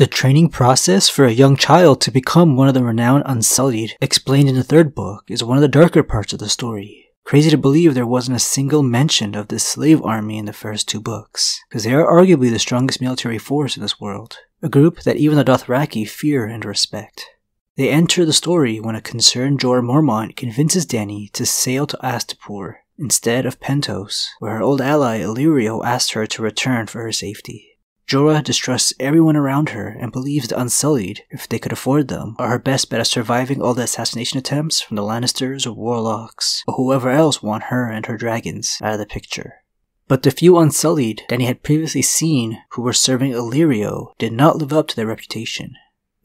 The training process for a young child to become one of the renowned Unsullied, explained in the third book, is one of the darker parts of the story. Crazy to believe there wasn't a single mention of this slave army in the first 2 books, because they are arguably the strongest military force in this world, a group that even the Dothraki fear and respect. They enter the story when a concerned Jorah Mormont convinces Dany to sail to Astapor instead of Pentos, where her old ally Illyrio asked her to return for her safety. Jorah distrusts everyone around her and believes the Unsullied, if they could afford them, are her best bet at surviving all the assassination attempts from the Lannisters or Warlocks, or whoever else want her and her dragons out of the picture. But the few Unsullied Dany had previously seen who were serving Illyrio did not live up to their reputation.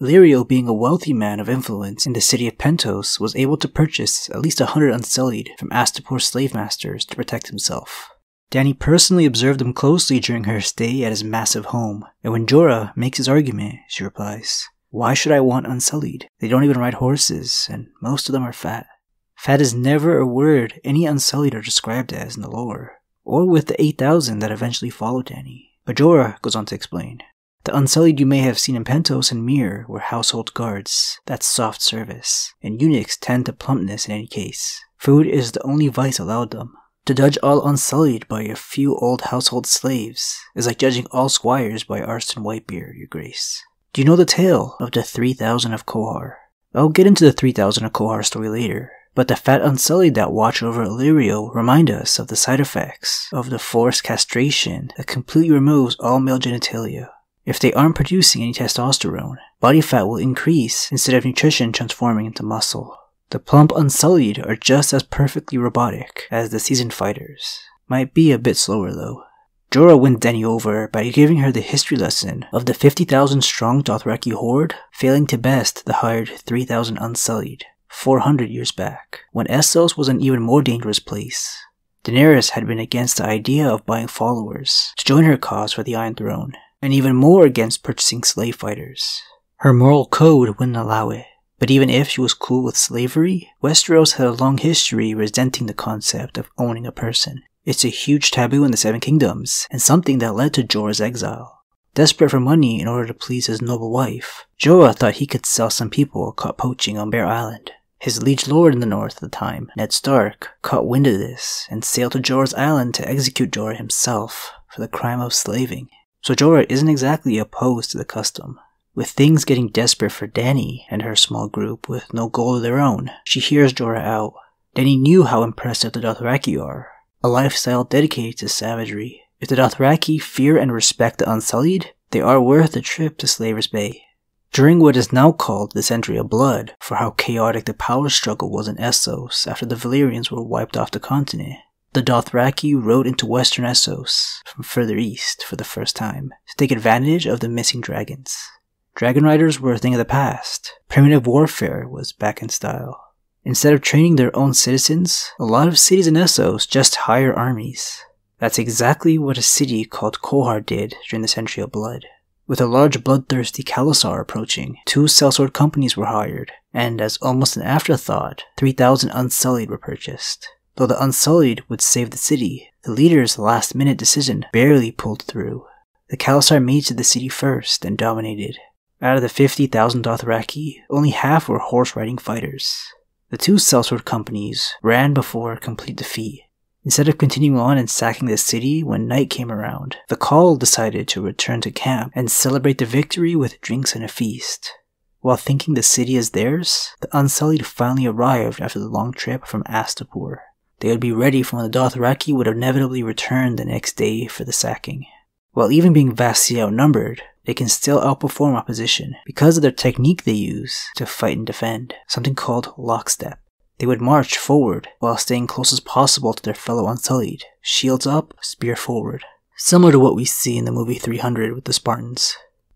Illyrio, being a wealthy man of influence in the city of Pentos, was able to purchase at least 100 Unsullied from Astapor's slave masters to protect himself. Dany personally observed them closely during her stay at his massive home, and when Jorah makes his argument, she replies, "Why should I want Unsullied? They don't even ride horses, and most of them are fat." Fat is never a word any Unsullied are described as in the lore, or with the 8,000 that eventually followed Dany. But Jorah goes on to explain, "The Unsullied you may have seen in Pentos and Myr were household guards, that's soft service, and eunuchs tend to plumpness in any case. Food is the only vice allowed them. To judge all Unsullied by a few old household slaves is like judging all squires by Arstan Whitebeard, your grace. Do you know the tale of the 3,000 of Qohar? I'll get into the 3,000 of Qohar story later, but the fat Unsullied that watch over Illyrio remind us of the side effects of the forced castration that completely removes all male genitalia. If they aren't producing any testosterone, body fat will increase instead of nutrition transforming into muscle. The plump Unsullied are just as perfectly robotic as the seasoned fighters. Might be a bit slower though." Jorah wins Dany over by giving her the history lesson of the 50,000 strong Dothraki horde failing to best the hired 3,000 Unsullied 400 years back, when Essos was an even more dangerous place. Daenerys had been against the idea of buying followers to join her cause for the Iron Throne, and even more against purchasing slave fighters. Her moral code wouldn't allow it. But even if she was cool with slavery, Westeros had a long history resenting the concept of owning a person. It's a huge taboo in the Seven Kingdoms, and something that led to Jorah's exile. Desperate for money in order to please his noble wife, Jorah thought he could sell some people caught poaching on Bear Island. His liege lord in the north at the time, Ned Stark, caught wind of this and sailed to Jorah's island to execute Jorah himself for the crime of slaving. So Jorah isn't exactly opposed to the custom. With things getting desperate for Dany and her small group with no goal of their own, she hears Jorah out. Dany knew how impressive the Dothraki are, a lifestyle dedicated to savagery. If the Dothraki fear and respect the Unsullied, they are worth the trip to Slaver's Bay. During what is now called the Century of Blood, for how chaotic the power struggle was in Essos after the Valyrians were wiped off the continent, the Dothraki rode into western Essos from further east for the first time to take advantage of the missing dragons. Dragon riders were a thing of the past. Primitive warfare was back in style. Instead of training their own citizens, a lot of cities in Essos just hire armies. That's exactly what a city called Qohar did during the Century of Blood. With a large bloodthirsty Khalasar approaching, 2 sellsword companies were hired, and as almost an afterthought, 3,000 Unsullied were purchased. Though the Unsullied would save the city, the leader's last-minute decision barely pulled through. The Khalasar made to the city first and dominated. Out of the 50,000 Dothraki, only half were horse-riding fighters. The 2 sellsword companies ran before complete defeat. Instead of continuing on and sacking the city when night came around, the Khal decided to return to camp and celebrate the victory with drinks and a feast. While thinking the city is theirs, the Unsullied finally arrived after the long trip from Astapor. They would be ready for when the Dothraki would inevitably return the next day for the sacking. While even being vastly outnumbered, they can still outperform opposition because of their technique they use to fight and defend, something called lockstep. They would march forward while staying close as possible to their fellow Unsullied, shields up, spear forward, similar to what we see in the movie 300 with the Spartans.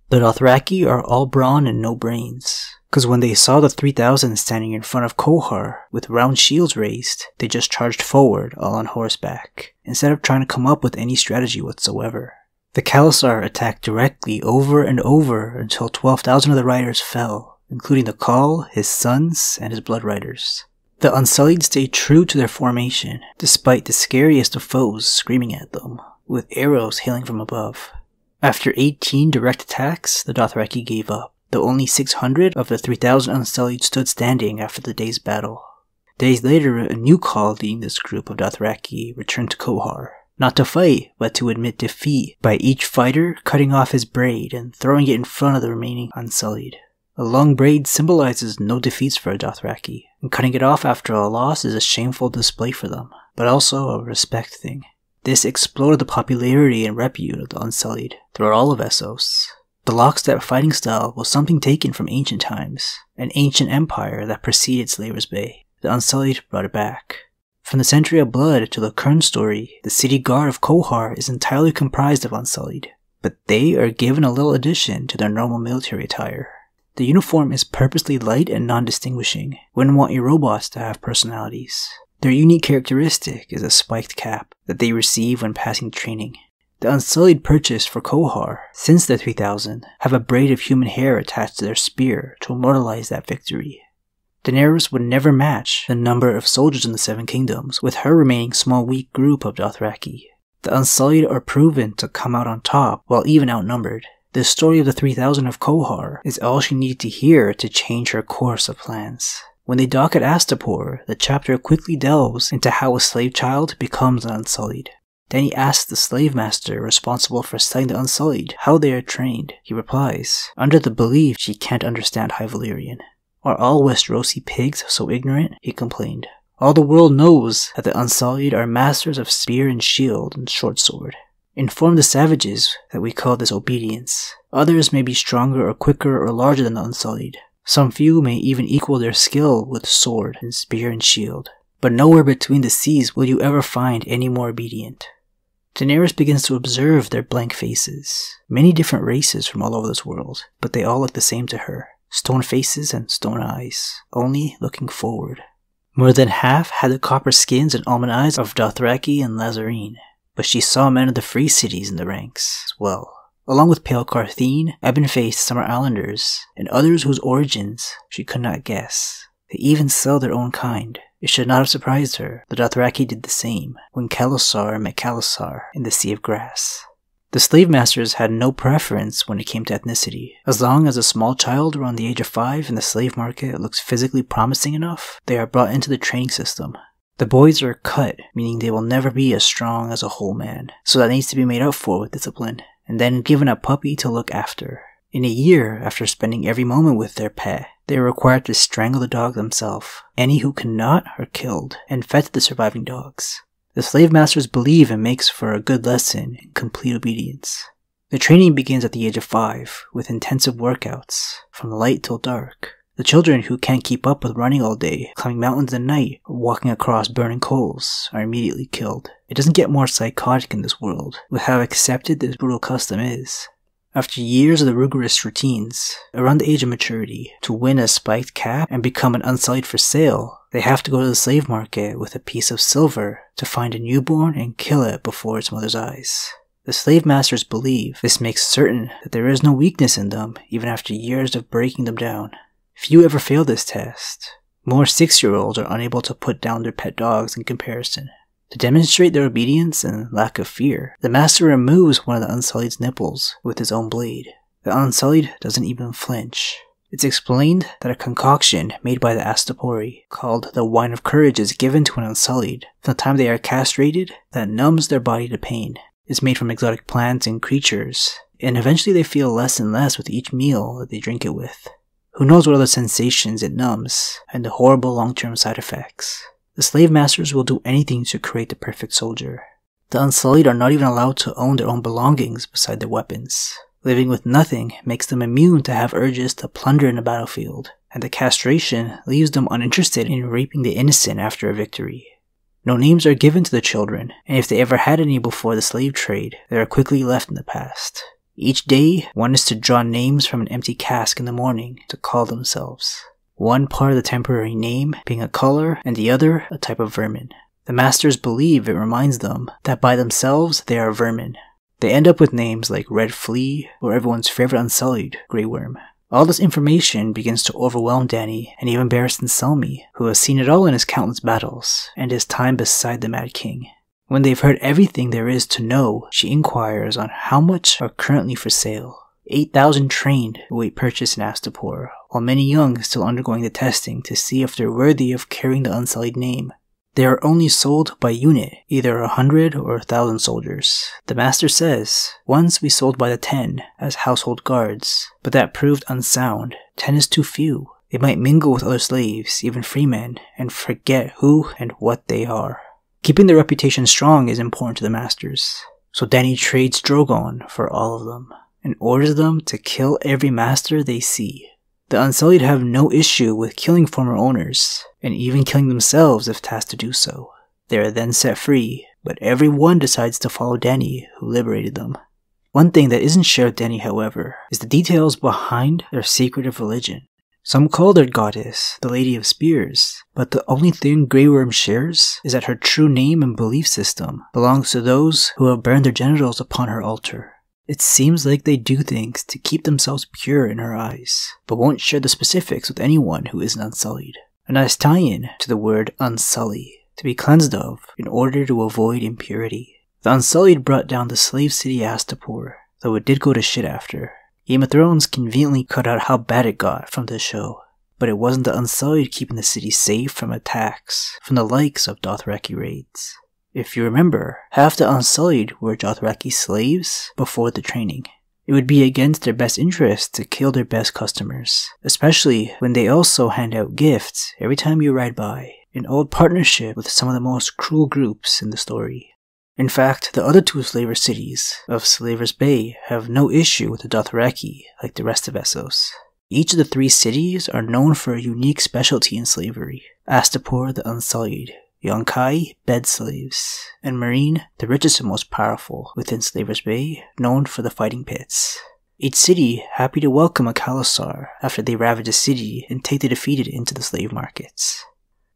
The Dothraki are all brawn and no brains, because when they saw the 3,000 standing in front of Qohar with round shields raised, they just charged forward all on horseback, instead of trying to come up with any strategy whatsoever. The Khalasar attacked directly over and over until 12,000 of the riders fell, including the Khal, his sons, and his blood riders. The Unsullied stayed true to their formation, despite the scariest of foes screaming at them, with arrows hailing from above. After 18 direct attacks, the Dothraki gave up, though only 600 of the 3,000 Unsullied stood standing after the day's battle. Days later, a new call leading this group of Dothraki returned to Qohar, not to fight, but to admit defeat by each fighter cutting off his braid and throwing it in front of the remaining Unsullied. A long braid symbolizes no defeats for a Dothraki, and cutting it off after a loss is a shameful display for them, but also a respect thing. This exploded the popularity and repute of the Unsullied throughout all of Essos. The lockstep fighting style was something taken from ancient times, an ancient empire that preceded Slaver's Bay. The Unsullied brought it back. From the Century of Blood to the current story, the city guard of Qohar is entirely comprised of Unsullied, but they are given a little addition to their normal military attire. The uniform is purposely light and non-distinguishing. Wouldn't want your robots to have personalities. Their unique characteristic is a spiked cap that they receive when passing training. The Unsullied purchased for Qohar, since the 3000, have a braid of human hair attached to their spear to immortalize that victory. Daenerys would never match the number of soldiers in the Seven Kingdoms with her remaining small weak group of Dothraki. The Unsullied are proven to come out on top while even outnumbered. The story of the 3000 of Qohar is all she needed to hear to change her course of plans. When they dock at Astapor, the chapter quickly delves into how a slave child becomes an Unsullied. Dany asks the slave master responsible for selling the Unsullied how they are trained. He replies, under the belief she can't understand High Valyrian. Are all Westerosi pigs so ignorant? He complained. All the world knows that the Unsullied are masters of spear and shield and short sword. Inform the savages that we call this obedience. Others may be stronger or quicker or larger than the Unsullied. Some few may even equal their skill with sword and spear and shield. But nowhere between the seas will you ever find any more obedient. Daenerys begins to observe their blank faces. Many different races from all over this world, but they all look the same to her. Stone faces and stone eyes, only looking forward. More than half had the copper skins and almond eyes of Dothraki and Lazarene, but she saw men of the free cities in the ranks as well, along with pale Carthene, ebon-faced Summer Islanders, and others whose origins she could not guess. They even sell their own kind. It should not have surprised her. The Dothraki did the same when Khalasar met Khalasar in the Sea of Grass. The slave masters had no preference when it came to ethnicity. As long as a small child around the age of 5 in the slave market looks physically promising enough, they are brought into the training system. The boys are cut, meaning they will never be as strong as a whole man, so that needs to be made up for with discipline, and then given a puppy to look after. In a year, after spending every moment with their pet, they are required to strangle the dog themselves. Any who cannot are killed and fed to the surviving dogs. The slave masters believe it makes for a good lesson in complete obedience. The training begins at the age of 5, with intensive workouts, from light till dark. The children who can't keep up with running all day, climbing mountains at night, or walking across burning coals are immediately killed. It doesn't get more psychotic in this world, with how accepted this brutal custom is. After years of the rigorous routines, around the age of maturity, to win a spiked cap and become an Unsullied for sale, they have to go to the slave market with a piece of silver to find a newborn and kill it before its mother's eyes. The slave masters believe this makes certain that there is no weakness in them even after years of breaking them down. Few ever fail this test. More 6-year-olds are unable to put down their pet dogs in comparison. To demonstrate their obedience and lack of fear, the master removes one of the Unsullied's nipples with his own blade. The Unsullied doesn't even flinch. It's explained that a concoction made by the Astapori, called the Wine of Courage, is given to an Unsullied from the time they are castrated that numbs their body to pain. It's made from exotic plants and creatures, and eventually they feel less and less with each meal that they drink it with. Who knows what other sensations it numbs, and the horrible long-term side effects. The slave masters will do anything to create the perfect soldier. The Unsullied are not even allowed to own their own belongings beside their weapons. Living with nothing makes them immune to have urges to plunder in the battlefield, and the castration leaves them uninterested in raping the innocent after a victory. No names are given to the children, and if they ever had any before the slave trade, they are quickly left in the past. Each day, one is to draw names from an empty cask in the morning to call themselves. One part of the temporary name being a color and the other a type of vermin. The masters believe it reminds them that by themselves they are vermin. They end up with names like Red Flea or everyone's favorite Unsullied, Grey Worm. All this information begins to overwhelm Dany and even Barristan Selmy, who has seen it all in his countless battles and his time beside the Mad King. When they've heard everything there is to know, she inquires on how much are currently for sale. 8,000 trained await purchase in Astapor, while many young still undergoing the testing to see if they're worthy of carrying the Unsullied name. They are only sold by unit, either 100 or 1,000 soldiers. The master says, once we sold by the 10 as household guards, but that proved unsound. 10 is too few. They might mingle with other slaves, even freemen, and forget who and what they are. Keeping their reputation strong is important to the masters, so Dany trades Drogon for all of them, and orders them to kill every master they see. The Unsullied have no issue with killing former owners, and even killing themselves if tasked to do so. They are then set free, but everyone decides to follow Dany, who liberated them. One thing that isn't shared with Dany, however, is the details behind their secretive religion. Some call their goddess the Lady of Spears, but the only thing Grey Worm shares is that her true name and belief system belongs to those who have burned their genitals upon her altar. It seems like they do things to keep themselves pure in her eyes, but won't share the specifics with anyone who isn't Unsullied. A nice tie-in to the word unsully, to be cleansed of in order to avoid impurity. The Unsullied brought down the slave city Astapor, though it did go to shit after. Game of Thrones conveniently cut out how bad it got from this show, but it wasn't the Unsullied keeping the city safe from attacks from the likes of Dothraki raids. If you remember, half the Unsullied were Dothraki slaves before the training. It would be against their best interest to kill their best customers, especially when they also hand out gifts every time you ride by, in old partnership with some of the most cruel groups in the story. In fact, the other two slaver cities of Slaver's Bay have no issue with the Dothraki like the rest of Essos. Each of the 3 cities are known for a unique specialty in slavery. Astapor the Unsullied, Yunkai, bed slaves, and Meereen, the richest and most powerful within Slaver's Bay, known for the fighting pits. Each city happy to welcome a Khalasar after they ravage a city and take the defeated into the slave markets.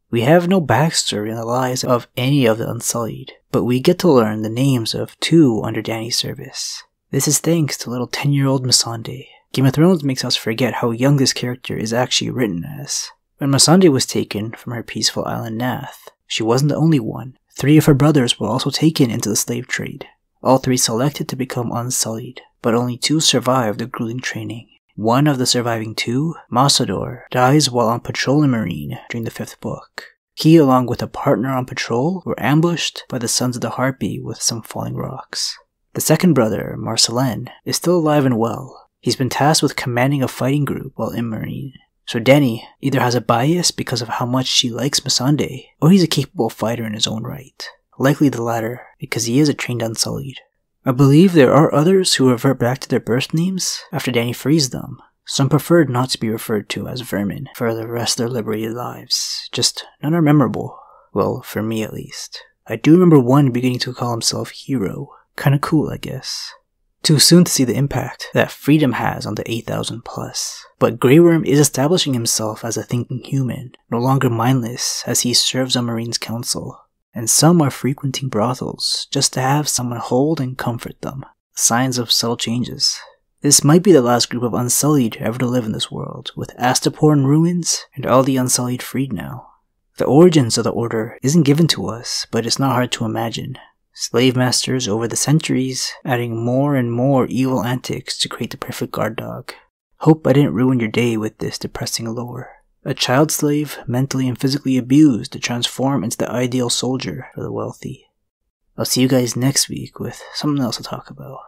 We have no backstory on the lives of any of the Unsullied, but we get to learn the names of 2 under Dany's service. This is thanks to little 10-year-old Missandei. Game of Thrones makes us forget how young this character is actually written as. When Missandei was taken from her peaceful island Nath, she wasn't the only one. 3 of her brothers were also taken into the slave trade. All 3 selected to become Unsullied, but only 2 survived the grueling training. One of the surviving 2, Massador, dies while on patrol in Meereen during the 5th book. He, along with a partner on patrol, were ambushed by the Sons of the Harpy with some falling rocks. The second brother, Marcellin, is still alive and well. He's been tasked with commanding a fighting group while in Meereen. So Dany either has a bias because of how much she likes Missandei, or he's a capable fighter in his own right. Likely the latter, because he is a trained Unsullied. I believe there are others who revert back to their birth names after Dany frees them. Some preferred not to be referred to as vermin for the rest of their liberated lives. Just none are memorable. Well, for me at least. I do remember one beginning to call himself Hero. Kinda cool, I guess. Too soon to see the impact that freedom has on the 8,000 plus. But Grey Worm is establishing himself as a thinking human, no longer mindless as he serves on Meereen's council. And some are frequenting brothels just to have someone hold and comfort them. Signs of subtle changes. This might be the last group of Unsullied ever to live in this world, with Astapor in ruins and all the Unsullied freed now. The origins of the order isn't given to us, but it's not hard to imagine. Slave masters over the centuries, adding more and more evil antics to create the perfect guard dog. Hope I didn't ruin your day with this depressing lore. A child slave mentally and physically abused to transform into the ideal soldier for the wealthy. I'll see you guys next week with something else to talk about.